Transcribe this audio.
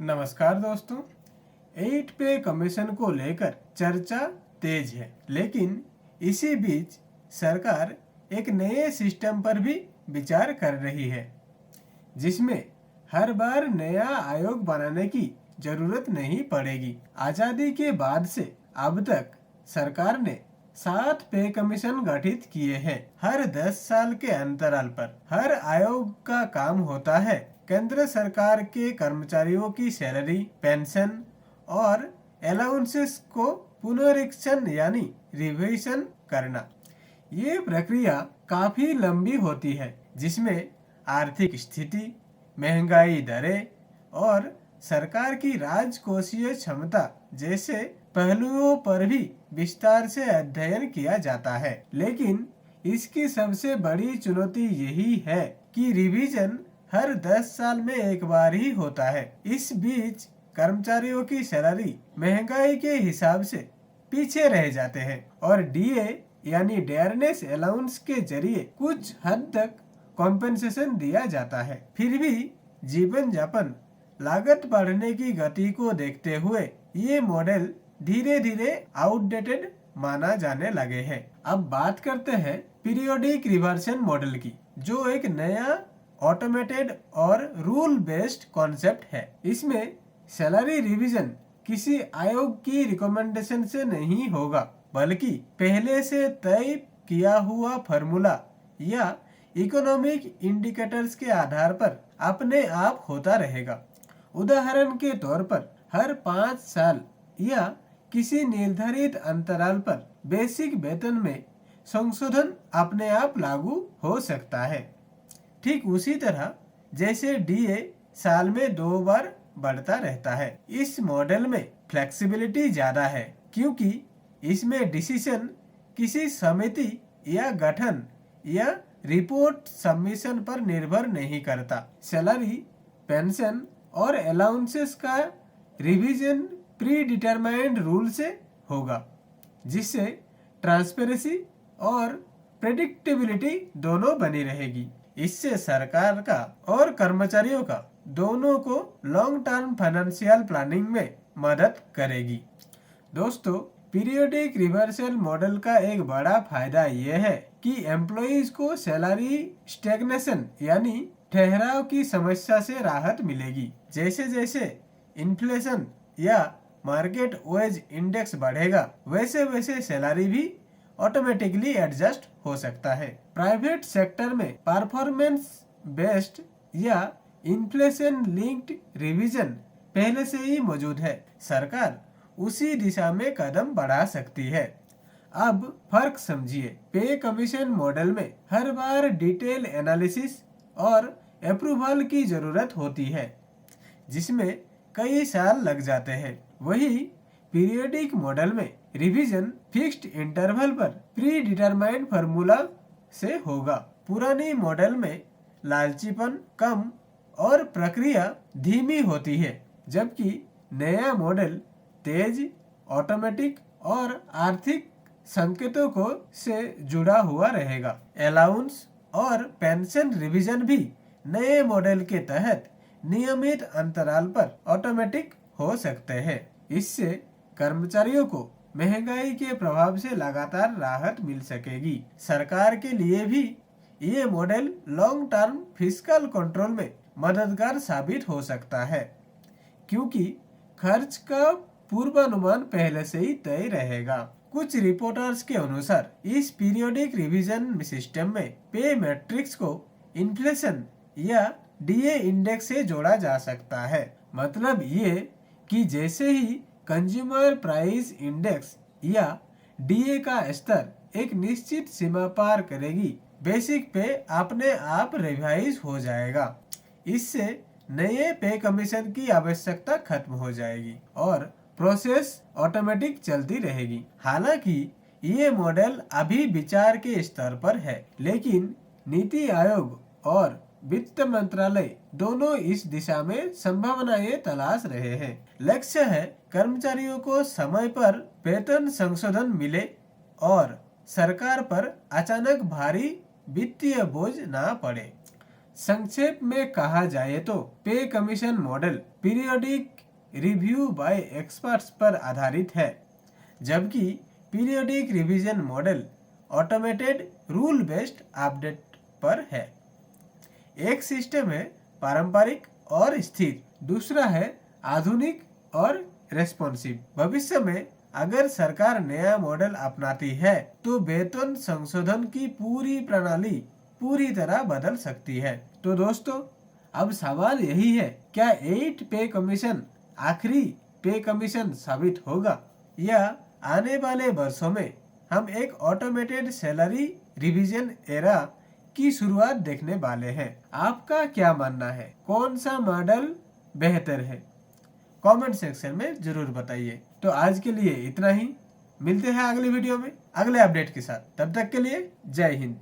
नमस्कार दोस्तों। 8 पे कमीशन को लेकर चर्चा तेज है, लेकिन इसी बीच सरकार एक नए सिस्टम पर भी विचार कर रही है, जिसमें हर बार नया आयोग बनाने की जरूरत नहीं पड़ेगी। आजादी के बाद से अब तक सरकार ने 7 पे कमीशन गठित किए हैं। हर 10 साल के अंतराल पर हर आयोग का काम होता है केंद्र सरकार के कर्मचारियों की सैलरी, पेंशन और अलाउंसेस को पुनरीक्षण यानी रिवीजन करना। ये प्रक्रिया काफी लंबी होती है, जिसमें आर्थिक स्थिति, महंगाई दरें और सरकार की राजकोषीय क्षमता जैसे पहलुओं पर भी विस्तार से अध्ययन किया जाता है। लेकिन इसकी सबसे बड़ी चुनौती यही है कि रिवीजन हर 10 साल में एक बार ही होता है। इस बीच कर्मचारियों की सैलरी महंगाई के हिसाब से पीछे रह जाते हैं और डीए यानी डेयरनेस अलाउंस के जरिए कुछ हद तक कॉम्पेंसेशन दिया जाता है। फिर भी जीवन यापन लागत बढ़ने की गति को देखते हुए ये मॉडल धीरे धीरे आउटडेटेड माना जाने लगे हैं। अब बात करते हैं पीरियोडिक रिवर्सन मॉडल की, जो एक नया ऑटोमेटेड और रूल बेस्ड कॉन्सेप्ट है। इसमें सैलरी रिवीजन किसी आयोग की रिकमेंडेशन से नहीं होगा, बल्कि पहले से तय किया हुआ फार्मूला या इकोनॉमिक इंडिकेटर्स के आधार पर अपने आप होता रहेगा। उदाहरण के तौर पर हर 5 साल या किसी निर्धारित अंतराल पर बेसिक वेतन में संशोधन अपने आप लागू हो सकता है। ठीक उसी तरह जैसे डीए साल में 2 बार बढ़ता रहता है। इस मॉडल में फ्लेक्सिबिलिटी ज्यादा है, क्योंकि इसमें डिसीजन किसी समिति या गठन या रिपोर्ट सबमिशन पर निर्भर नहीं करता। सैलरी, पेंशन और अलाउंसेस का रिवीजन प्री डिटरमाइंड रूल से होगा, जिससे ट्रांसपेरेंसी और प्रेडिक्टेबिलिटी दोनों बनी रहेगी। इससे सरकार का और कर्मचारियों का दोनों को लॉन्ग टर्म फाइनेंशियल प्लानिंग में मदद करेगी। दोस्तों, पीरियोडिक रिवर्सल मॉडल का एक बड़ा फायदा यह है कि एम्प्लॉइज को सैलरी स्टैग्नेशन यानी ठहराव की समस्या से राहत मिलेगी। जैसे जैसे इन्फ्लेशन या मार्केट वेज इंडेक्स बढ़ेगा, वैसे वैसे सैलरी भी ऑटोमेटिकली एडजस्ट हो सकता है। प्राइवेट सेक्टर में परफॉर्मेंस बेस्ड या इन्फ्लेशन लिंक्ड रिवीजन पहले से ही मौजूद है। सरकार उसी दिशा में कदम बढ़ा सकती है। अब फर्क समझिए। पे कमीशन मॉडल में हर बार डिटेल एनालिसिस और अप्रूवल की जरूरत होती है, जिसमें कई साल लग जाते हैं। वही पीरियोडिक मॉडल में रिवीजन फिक्स्ड इंटरवल पर प्री डिटरमाइंड फार्मूला से होगा। पुरानी मॉडल में लालचीपन कम और प्रक्रिया धीमी होती है, जबकि नया मॉडल तेज, ऑटोमेटिक और आर्थिक संकेतों को से जुड़ा हुआ रहेगा। अलाउंस और पेंशन रिवीजन भी नए मॉडल के तहत नियमित अंतराल पर ऑटोमेटिक हो सकते हैं। इससे कर्मचारियों को महंगाई के प्रभाव से लगातार राहत मिल सकेगी। सरकार के लिए भी ये model long term fiscal control में मददगार साबित हो सकता है, क्योंकि खर्च का पूर्वानुमान पहले से ही तय रहेगा। कुछ रिपोर्टर्स के अनुसार इस पीरियोडिक रिवीजन सिस्टम में पे मैट्रिक्स को इन्फ्लेशन या डीए इंडेक्स से जोड़ा जा सकता है। मतलब ये कि जैसे ही कंज्यूमर प्राइस इंडेक्स या डीए का स्तर एक निश्चित सीमा पार करेगी, बेसिक पे अपने आप रिवाइज हो जाएगा। इससे नए पे कमीशन की आवश्यकता खत्म हो जाएगी और प्रोसेस ऑटोमेटिक चलती रहेगी। हालांकि ये मॉडल अभी विचार के स्तर पर है, लेकिन नीति आयोग और वित्त मंत्रालय दोनों इस दिशा में संभावनाएं तलाश रहे हैं। लक्ष्य है कर्मचारियों को समय पर वेतन संशोधन मिले और सरकार पर अचानक भारी वित्तीय बोझ ना पड़े। संक्षेप में कहा जाए तो पे commission model periodic review bye experts पर आधारित है, जबकि periodic revision model automated rule based update पर है। एक सिस्टम है पारंपरिक और स्थिर, दूसरा है आधुनिक और रेस्पॉन्सिव। भविष्य में अगर सरकार नया मॉडल अपनाती है तो वेतन संशोधन की पूरी प्रणाली पूरी तरह बदल सकती है। तो दोस्तों, अब सवाल यही है, क्या 8 पे कमीशन आखिरी पे कमीशन साबित होगा, या आने वाले वर्षों में हम एक ऑटोमेटेड सैलरी रिवीजन एरा की शुरुआत देखने वाले हैं। आपका क्या मानना है, कौन सा मॉडल बेहतर है? कमेंट सेक्शन में जरूर बताइए। तो आज के लिए इतना ही, मिलते हैं अगली वीडियो में अगले अपडेट के साथ। तब तक के लिए जय हिंद।